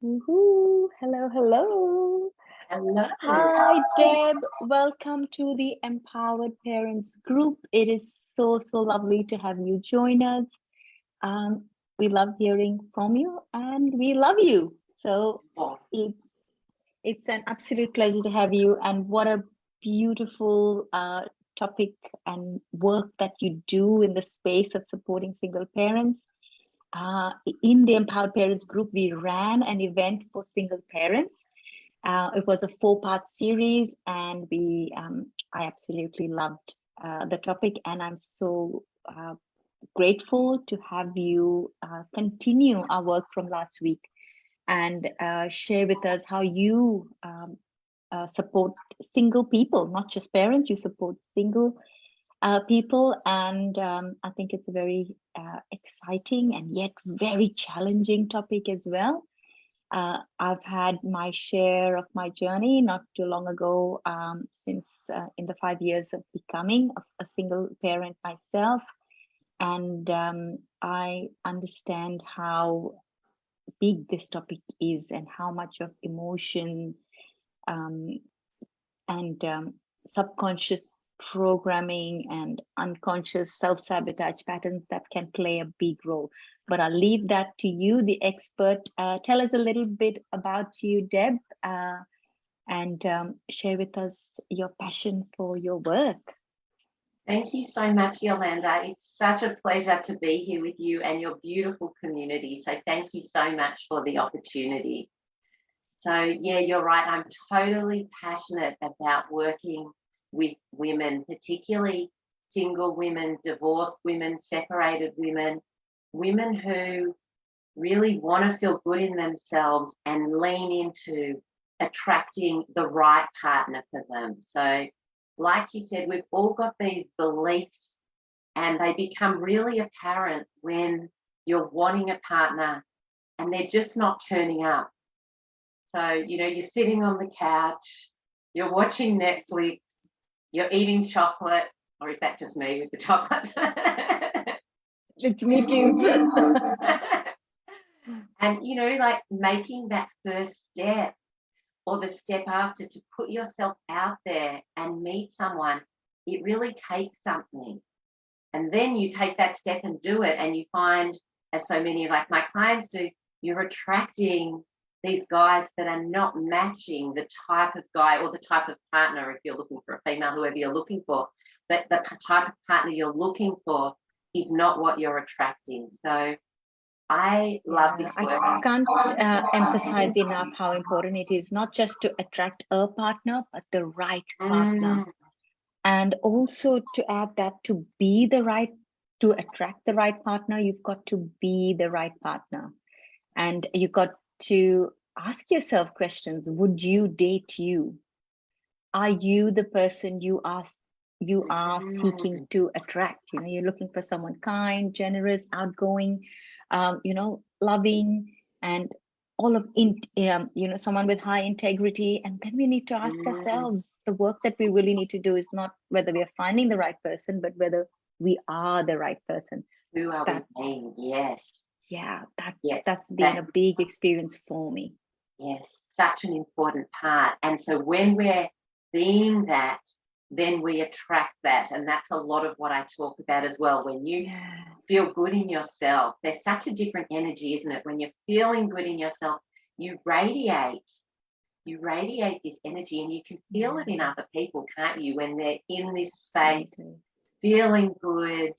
Woohoo. Hello, hello. Hello. Hi, Deb. Welcome to the Empowered Parents Group. It is so lovely to have you join us. We love hearing from you and we love you. So Oh, it's it's an absolute pleasure to have you. And what a beautiful topic and work that you do in the space of supporting single parents. Uh, in the Empowered Parents Group, we ran an event for single parents. It was a four-part series, and I absolutely loved the topic, and I'm so grateful to have you continue our work from last week and share with us how you support single people, not just parents. You support single people, and I think it's a very exciting and yet very challenging topic as well. I've had my share of my journey not too long ago, since in the 5 years of becoming a single parent myself. And I understand how big this topic is and how much of emotion um, and subconscious programming and unconscious self-sabotage patterns that can play a big role. But I'll leave that to you, the expert. Tell us a little bit about you, Deb, and share with us your passion for your work. thank you so much, Yolanda. It's such a pleasure to be here with you and your beautiful community. So thank you so much for the opportunity. So yeah, you're right. I'm totally passionate about working with women, particularly single women, divorced women, separated women, women who really want to feel good in themselves and lean into attracting the right partner for them. So, like you said, we've all got these beliefs and they become really apparent when you're wanting a partner and they're just not turning up. So, you're sitting on the couch, you're watching Netflix, you're eating chocolate, or is that just me with the chocolate? It's me too. And, like making that first step or the step after to put yourself out there and meet someone, it really takes something. And then you take that step and do it, and you find, as so many of like my clients do, you're attracting these guys that are not matching the type of guy or the type of partner, if you're looking for a female, whoever you're looking for, but the type of partner you're looking for is not what you're attracting. So I love Yeah, this I work. can't emphasize enough how important it is not just to attract a partner, but the right partner. Mm, And also to add that to attract the right partner, you've got to be the right partner. And you got to ask yourself questions. Would you date you? Are you the person you are seeking mm, to attract? You're looking for someone kind, generous, outgoing, loving, and all of someone with high integrity. And then we need to ask mm. ourselves, the work that we really need to do is not whether we are finding the right person, but whether we are the right person. Who are we That being? Yes, Yeah, yes, that's been that a big experience for me. yes, such an important part. And so when we're being that, then we attract that. And that's a lot of what I talk about as well. When you Yeah. feel good in yourself, there's such a different energy, isn't it? When you're feeling good in yourself, you radiate. You radiate this energy and you can feel it in Yeah, other people, can't you? When they're in this space, absolutely. feeling good,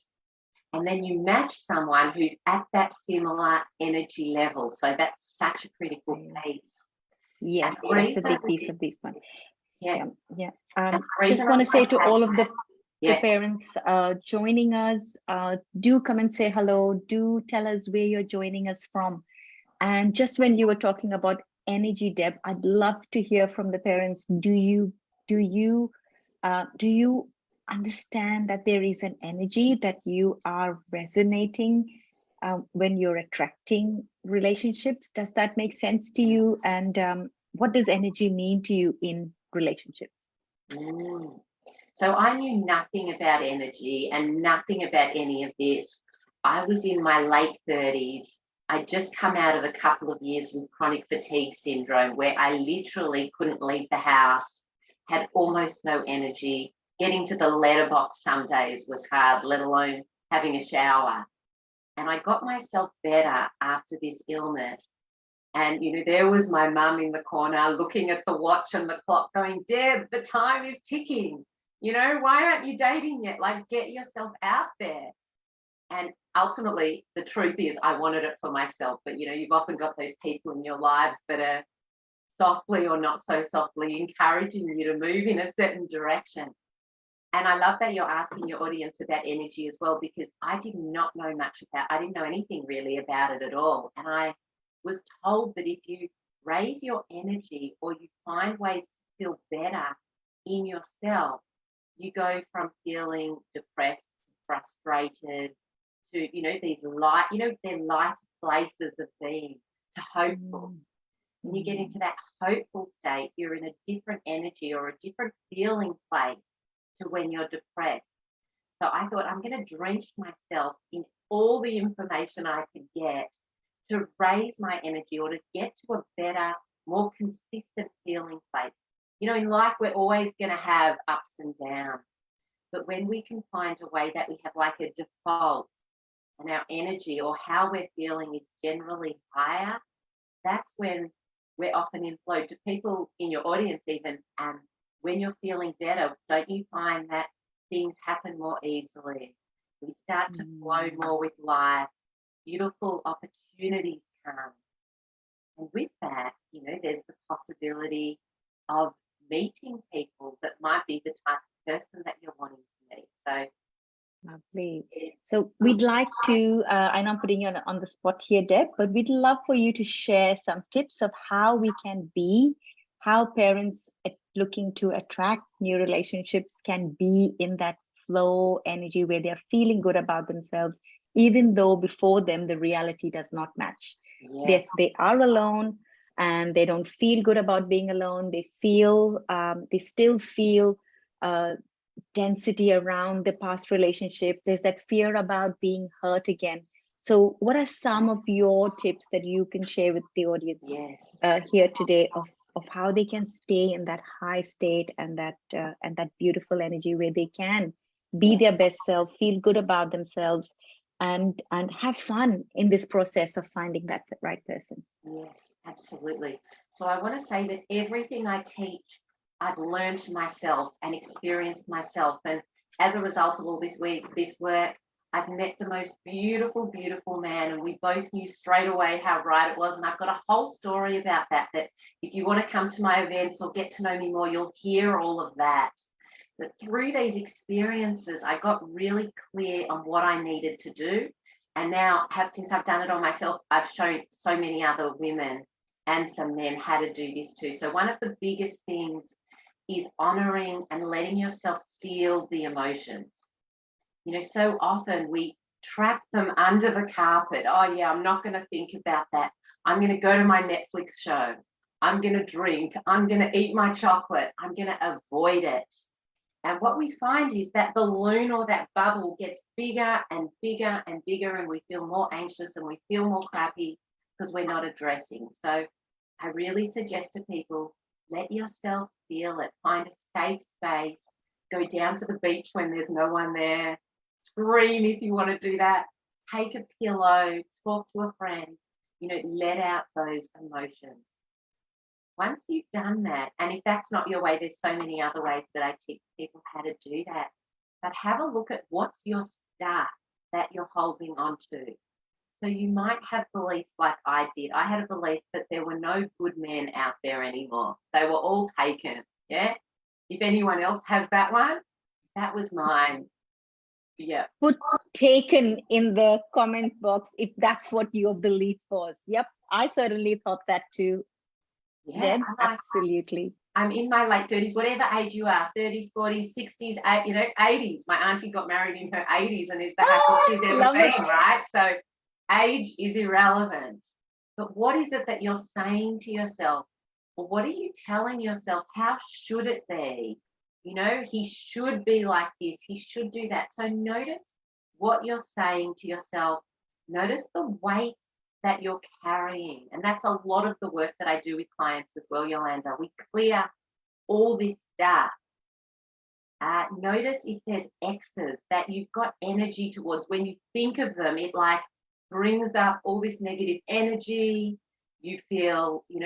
and then you match someone who's at that similar energy level. So that's such a critical Right. piece. And Yes, the that's a reason, big piece of this one. yeah, Yeah, yeah. and the reason Just want I'm to say so to all of passionate, the yeah, parents joining us, do come and say hello. Do tell us where you're joining us from. And just when you were talking about energy, Deb, I'd love to hear from the parents. Do you understand that there is an energy that you are resonating when you're attracting relationships? Does that make sense to you? And what does energy mean to you in relationships? mm. So I knew nothing about energy and nothing about any of this. I was in my late 30s I'd just come out of a couple of years with chronic fatigue syndrome where I literally couldn't leave the house, had almost no energy. Getting to the letterbox some days was hard, let alone having a shower. And I got myself better after this illness. And, there was my mum in the corner looking at the watch and the clock going, Deb, the time is ticking. Why aren't you dating yet? Like, get yourself out there. And ultimately, the truth is I wanted it for myself. But, you've often got those people in your lives that are softly or not so softly encouraging you to move in a certain direction. And I love that you're asking your audience about energy as well, because I did not know much I didn't know anything really about it at all. And I was told that if you raise your energy or you find ways to feel better in yourself, you go from feeling depressed, frustrated to, these light, they're light places of being, to hopeful. When you get into that hopeful state, you're in a different energy or a different feeling place to when you're depressed. So I thought, I'm going to drench myself in all the information I could get to raise my energy or to get to a better, more consistent feeling place. In life, we're always going to have ups and downs. But when we can find a way that we have like a default and our energy or how we're feeling is generally higher, that's when we're often in flow. To people in your audience even, when you're feeling better, don't you find that things happen more easily? We start to flow more with life. Beautiful opportunities come. And with that, there's the possibility of meeting people that might be the type of person that you're wanting to meet. So lovely. So we'd like to, I know I'm putting you on the spot here, Deb, but we'd love for you to share some tips of how we can be, how parents looking to attract new relationships can be in that flow energy where they're feeling good about themselves, even though before them the reality does not match. yes. They are alone and they don't feel good about being alone. They still feel density around the past relationship. There's that fear about being hurt again. So what are some of your tips that you can share with the audience here today of how they can stay in that high state and that beautiful energy where they can be their best selves, feel good about themselves, and have fun in this process of finding that right person? Yes, absolutely. So I want to say that everything I teach, I've learned myself and experienced myself. And as a result of all this work, I've met the most beautiful, beautiful man. And we both knew straight away how right it was. And I've got a whole story about that if you want to come to my events or get to know me more, you'll hear all of that. But through these experiences, I got really clear on what I needed to do. And now, since I've done it on myself, I've shown so many other women and some men how to do this too. So one of the biggest things is honoring and letting yourself feel the emotions. So often we trap them under the carpet. Oh, yeah, I'm not going to think about that. I'm going to go to my Netflix show. I'm going to drink. I'm going to eat my chocolate. I'm going to avoid it. And what we find is that balloon or that bubble gets bigger and bigger and bigger, and we feel more anxious and we feel more crappy because we're not addressing. So I really suggest to people, let yourself feel it. Find a safe space. Go down to the beach when there's no one there. Scream if you want to do that. Take a pillow. Talk to a friend. Let out those emotions. Once you've done that, and if that's not your way, there's so many other ways that I teach people how to do that. But have a look at what's your stuff that you're holding on to. So you might have beliefs like I did. I had a belief that there were no good men out there anymore. They were all taken. Yeah. If anyone else has that one, that was mine. Yeah. Put taken in the comment box if that's what your belief was. Yep. I certainly thought that too. Yeah, Deb, absolutely. I'm in my late 30s, whatever age you are, 30s, 40s, 60s, 80s. My auntie got married in her 80s and is the happiest she's ever been, right? So age is irrelevant. But what is it that you're saying to yourself? Or what are you telling yourself? How should it be? He should be like this. He should do that. So notice what you're saying to yourself. Notice the weight that you're carrying. And that's a lot of the work that I do with clients as well, Yolanda. We clear all this stuff. Notice if there's X's that you've got energy towards. When you think of them, it like brings up all this negative energy. You feel, you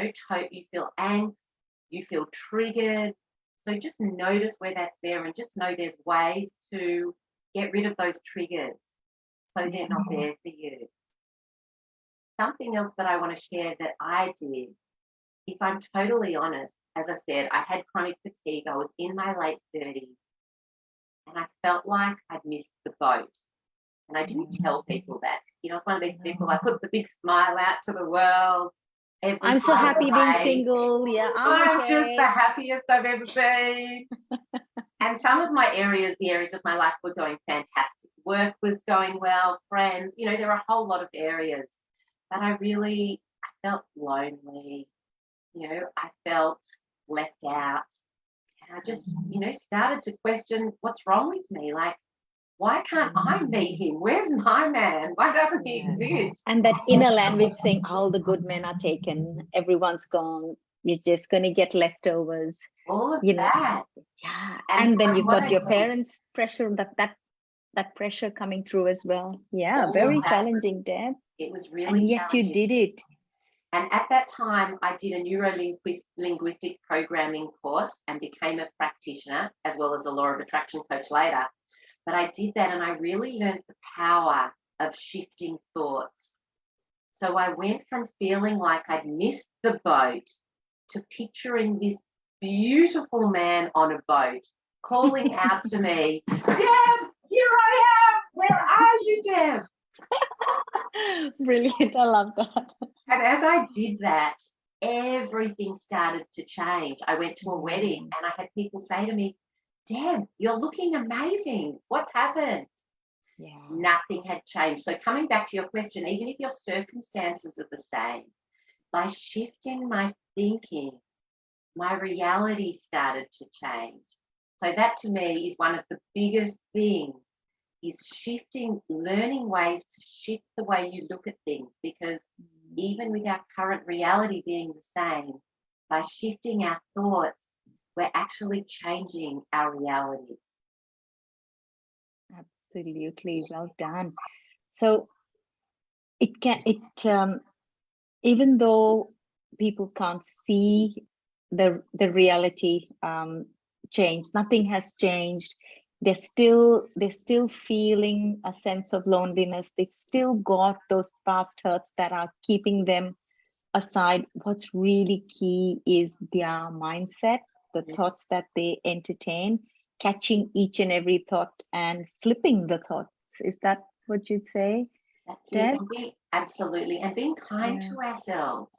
feel angst, you feel triggered. So just notice where that's there, and just know there's ways to get rid of those triggers so they're not there for you. Something else that I want to share that I did, if I'm totally honest, as I said, I had chronic fatigue. I was in my late 30s and I felt like I'd missed the boat. And I didn't tell people that. You know, it's one of these people, I put the big smile out to the world. I'm so happy being single. Yeah, I'm just the happiest I've ever been. And some of my areas, the areas of my life were going fantastic. Work was going well, friends, there are a whole lot of areas. But I felt lonely. I felt left out. And I just, started to question what's wrong with me. Like, why can't I meet him? Where's my man? Why doesn't he exist? And that inner language saying, all the good men are taken, everyone's gone, you're just going to get leftovers. All of that. Yeah. And then you've got your parents' pressure, that pressure coming through as well. Yeah, all very challenging, Deb. It was really challenging. And yet you did it. And at that time, I did a neuro-linguistic programming course and became a practitioner, as well as a law of attraction coach later. But I did that and I really learned the power of shifting thoughts. So I went from feeling like I'd missed the boat to picturing this beautiful man on a boat calling out to me, Deb, here I am. Where are you, Deb? Brilliant. I love that. And as I did that, everything started to change. I went to a wedding and I had people say to me, Deb, you're looking amazing. What's happened? Yeah. Nothing had changed. So coming back to your question, even if your circumstances are the same, by shifting my thinking, my reality started to change. So that to me is one of the biggest things, is shifting, learning ways to shift the way you look at things, because even with our current reality being the same, by shifting our thoughts, we're actually changing our reality. Absolutely, well done. So even though people can't see the reality change, nothing has changed. They're still feeling a sense of loneliness. They've still got those past hurts that are keeping them aside. What's really key is their mindset, the thoughts that they entertain, catching each and every thought and flipping the thoughts. Is that what you'd say? That's it. Absolutely. And being kind to ourselves.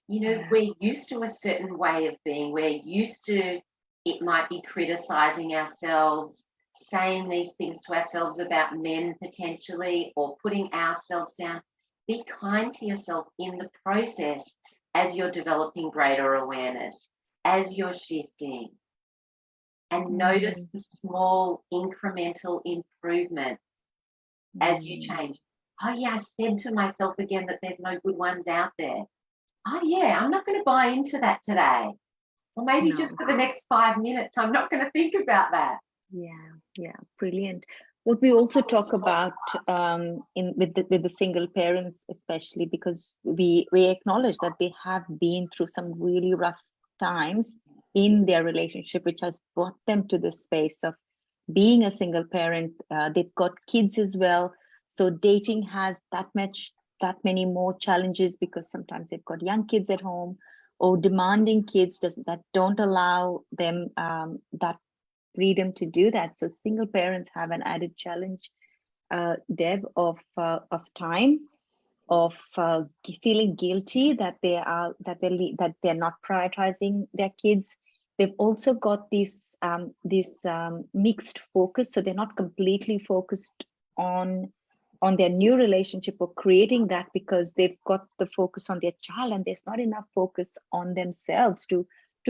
We're used to a certain way of being. We're used to, it might be criticizing ourselves, saying these things to ourselves about men potentially, or putting ourselves down. Be kind to yourself in the process as you're developing greater awareness, as you're shifting. And notice the small incremental improvements as you change. Oh, yeah, I said to myself again that there's no good ones out there. Oh, yeah, I'm not going to buy into that today. Or maybe just for the next 5 minutes, I'm not going to think about that. Yeah, brilliant. What we also talk about with the single parents, especially because we acknowledge that they have been through some really rough times in their relationship, which has brought them to this space of being a single parent. They've got kids as well, so dating has that many more challenges, because sometimes they've got young kids at home, or demanding kids that don't allow them that freedom to do that. So single parents have an added challenge, Deb, of time, of feeling guilty that they're not prioritizing their kids. They've also got this mixed focus, so they're not completely focused on their new relationship or creating that, because they've got the focus on their child, and there's not enough focus on themselves to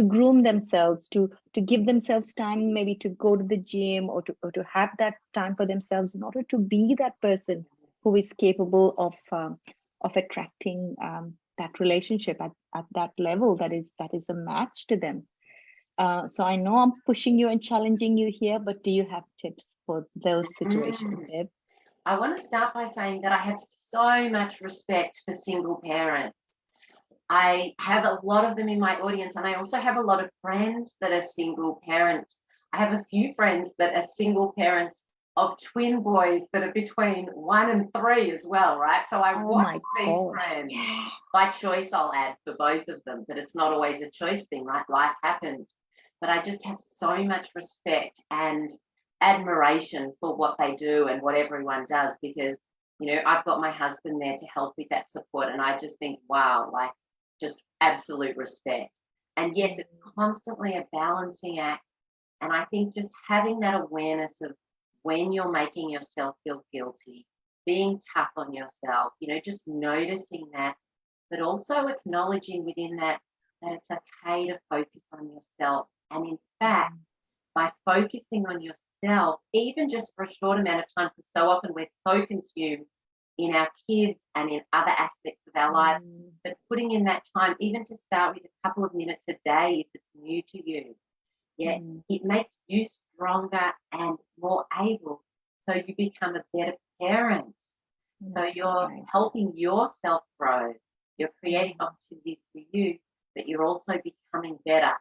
groom themselves, to give themselves time, maybe to go to the gym, or to have that time for themselves in order to be that person who is capable of attracting that relationship at that level that is a match to them. So I know I'm pushing you and challenging you here, but do you have tips for those situations, Deb? I want to start by saying that I have so much respect for single parents. I have a lot of them in my audience, and I also have a lot of friends that are single parents. I have a few friends that are single parents of twin boys that are between 1 and 3 as well, right? So I Oh watch my these God. friends. Yeah. By choice, I'll add, for both of them, but it's not always a choice thing, right? Life happens. But I just have so much respect and admiration for what they do and what everyone does, because, you know, I've got my husband there to help with that support. And I just think, wow, like, just absolute respect. And yes, it's constantly a balancing act. And I think just having that awareness of when you're making yourself feel guilty, being tough on yourself, you know, just noticing that, but also acknowledging within that that it's okay to focus on yourself. And in fact, by focusing on yourself, even just for a short amount of time, because so often we're so consumed in our kids and in other aspects of our lives, but putting in that time, even to start with a couple of minutes a day, if it's new to you, yeah, it makes you stronger and more able. So you become a better parent. So you're helping yourself grow. You're creating opportunities for you, but you're also becoming better.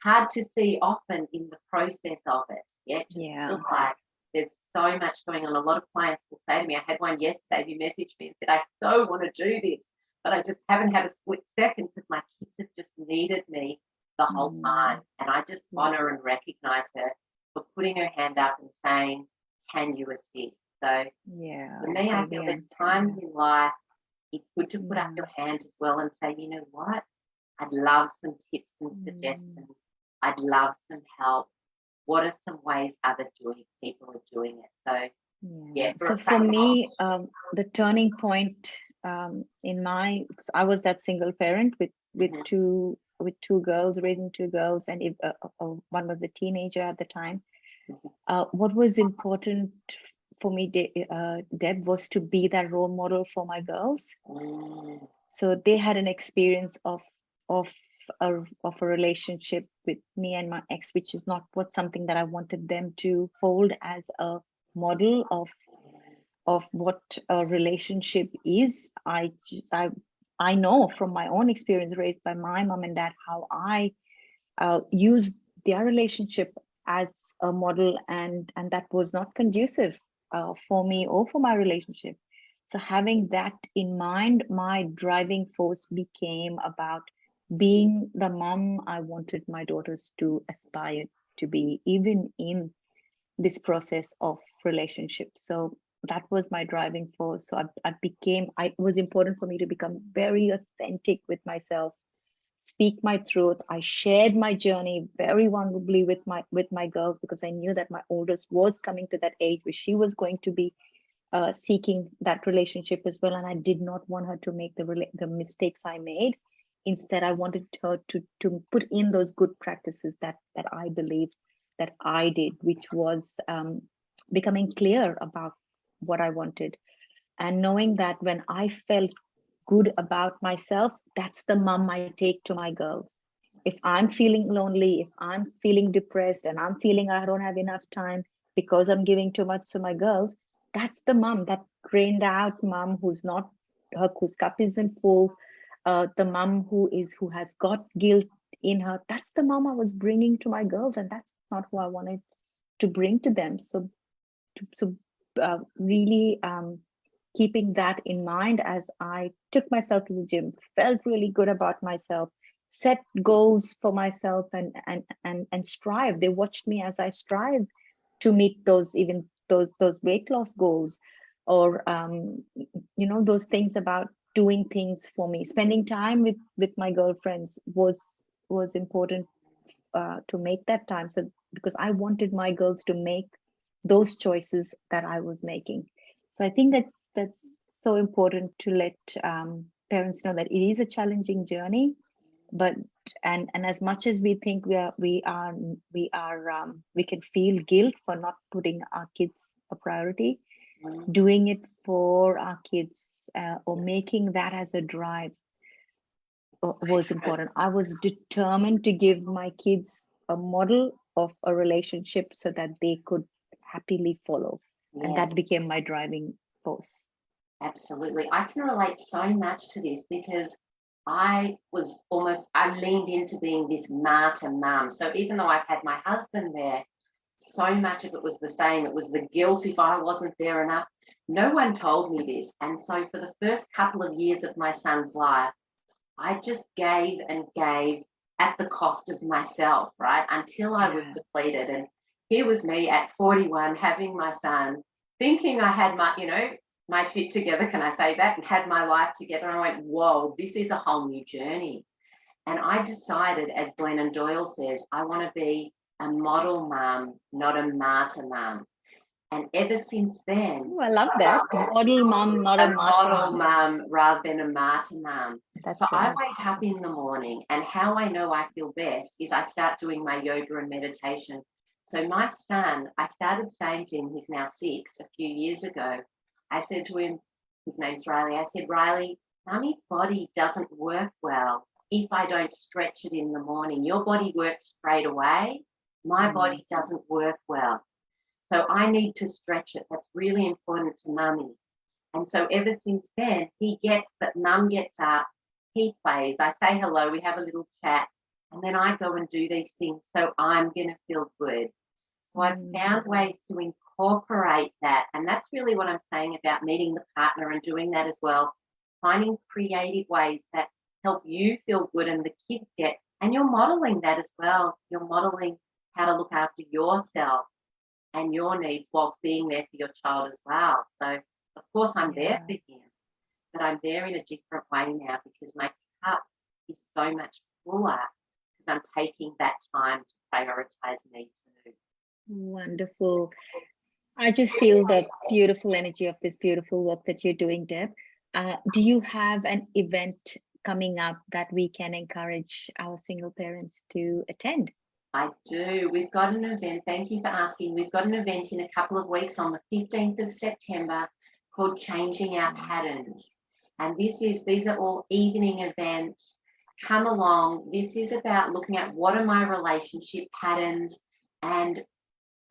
Hard to see often in the process of it. Yeah, it just feels like there's so much going on. A lot of clients will say to me, I had one yesterday who messaged me and said, I so want to do this, but I just haven't had a split second because my kids have just needed me the whole time. And I just honor and recognize her for putting her hand up and saying, can you assist? So for me, I feel there's times in life it's good to put up your hand as well and say, you know what? I'd love some tips and suggestions. I'd love some help. What are some ways other people are doing it? So, yeah. So for me, the turning point because I was that single parent with two girls, raising two girls, and one was a teenager at the time. What was important for me, Deb, was to be that role model for my girls. So they had an experience of a relationship with me and my ex, which is not something that I wanted them to hold as a model of what a relationship is. I know from my own experience raised by my mom and dad how I used their relationship as a model, and that was not conducive for me or for my relationship. So having that in mind, my driving force became about being the mom I wanted my daughters to aspire to be, even in this process of relationship. So that was my driving force. So it was important for me to become very authentic with myself, speak my truth. I shared my journey very vulnerably with my girls, because I knew that my oldest was coming to that age where she was going to be seeking that relationship as well, and I did not want her to make the mistakes I made. Instead, I wanted her to put in those good practices that I believed that I did, which was becoming clear about what I wanted, and knowing that when I felt good about myself, that's the mom I take to my girls. If I'm feeling lonely, if I'm feeling depressed, and I'm feeling I don't have enough time because I'm giving too much to my girls, that's the mom, that drained out mom whose cup isn't full, the mom who has got guilt in her. That's the mom I was bringing to my girls, and that's not who I wanted to bring to them. So really keeping that in mind as I took myself to the gym, felt really good about myself, set goals for myself, and strive. They watched me as I strive to meet those weight loss goals, or those things about doing things for me. Spending time with my girlfriends was important to make that time. So because I wanted my girls to make those choices that I was making. So I think that's so important to let parents know that it is a challenging journey, but and as much as we think we can feel guilt for not putting our kids a priority, doing it for our kids or making that as a drive was important. I was determined to give my kids a model of a relationship so that they could happily follow. And Yes, that became my driving force. absolutely. I can relate so much to this because I leaned into being this martyr mum. So even though I've had my husband there, so much of it was the same. It was the guilt if I wasn't there enough. No one told me this. And so for the first couple of years of my son's life, I just gave and gave at the cost of myself, right? Until I was Yeah. depleted. And here was me at 41 having my son, thinking I had my shit together, can I say that? And had my life together. And I went, whoa, this is a whole new journey. And I decided, as Glennon Doyle says, I want to be a model mum, not a martyr mum. And ever since then, Oh, I love that. Model mom, not a a martyr model mom. mum rather than a martyr mum. That's So I right. wake up in the morning, and how I know I feel best is I start doing my yoga and meditation. So my son, I started saying to him, he's now 6, a few years ago, I said to him, his name's Riley, I said, Riley, mummy's body doesn't work well if I don't stretch it in the morning. Your body works straight away. My body doesn't work well. So I need to stretch it. That's really important to mummy. And so ever since then, he gets that mum gets up, he plays, I say hello, we have a little chat, and then I go and do these things so I'm going to feel good. So I've found ways to incorporate that. And that's really what I'm saying about meeting the partner and doing that as well. Finding creative ways that help you feel good and the kids get, and you're modeling that as well. You're modeling how to look after yourself and your needs whilst being there for your child as well. So of course I'm there for him, but I'm there in a different way now because my cup is so much fuller because I'm taking that time to prioritize me too. Wonderful. I just feel the beautiful energy of this beautiful work that you're doing, Deb. Do you have an event coming up that we can encourage our single parents to attend? I do. We've got an event. Thank you for asking. We've got an event in a couple of weeks on the 15th of September called Changing Our Patterns. And these are all evening events. Come along. This is about looking at what are my relationship patterns and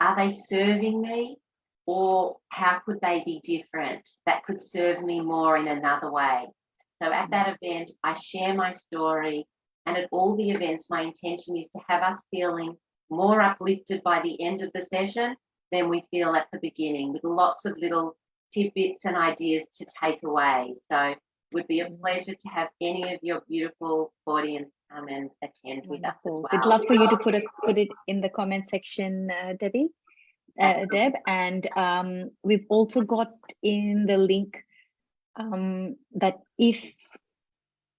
are they serving me or how could they be different that could serve me more in another way. So at that event, I share my story. And at all the events, my intention is to have us feeling more uplifted by the end of the session than we feel at the beginning, with lots of little tidbits and ideas to take away. So it would be a pleasure to have any of your beautiful audience come and attend with us as well. We'd love for you to put it in the comment section, Debbie, Deb. And we've also got in the link that if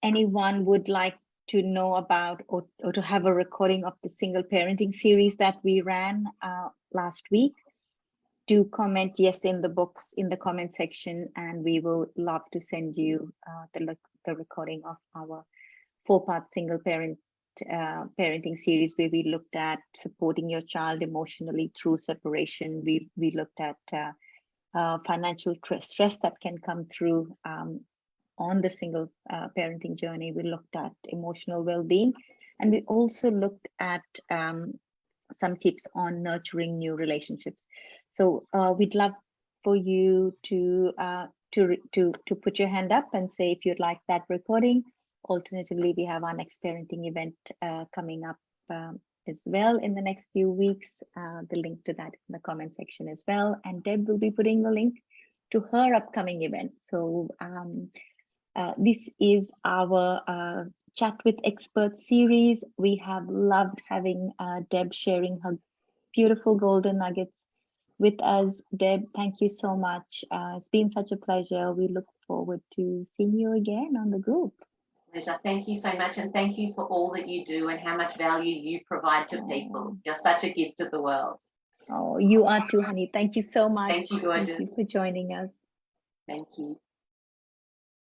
anyone would like to know about or to have a recording of the single parenting series that we ran last week, do comment yes in the comment section, and we will love to send you the recording of our 4-part single parenting series where we looked at supporting your child emotionally through separation. We looked at financial stress that can come through on the single parenting journey. We looked at emotional well-being, and we also looked at some tips on nurturing new relationships. So we'd love for you to put your hand up and say if you'd like that recording. Alternatively, we have our next parenting event coming up as well in the next few weeks. The link to that in the comment section as well. And Deb will be putting the link to her upcoming event. So this is our Chat with Experts series. We have loved having Deb sharing her beautiful golden nuggets with us. Deb, thank you so much. It's been such a pleasure. We look forward to seeing you again on the group. Pleasure. Thank you so much. And thank you for all that you do and how much value you provide to people. You're such a gift to the world. Oh, you are too, honey. Thank you so much. Thank you, gorgeous. Thank you for joining us. Thank you.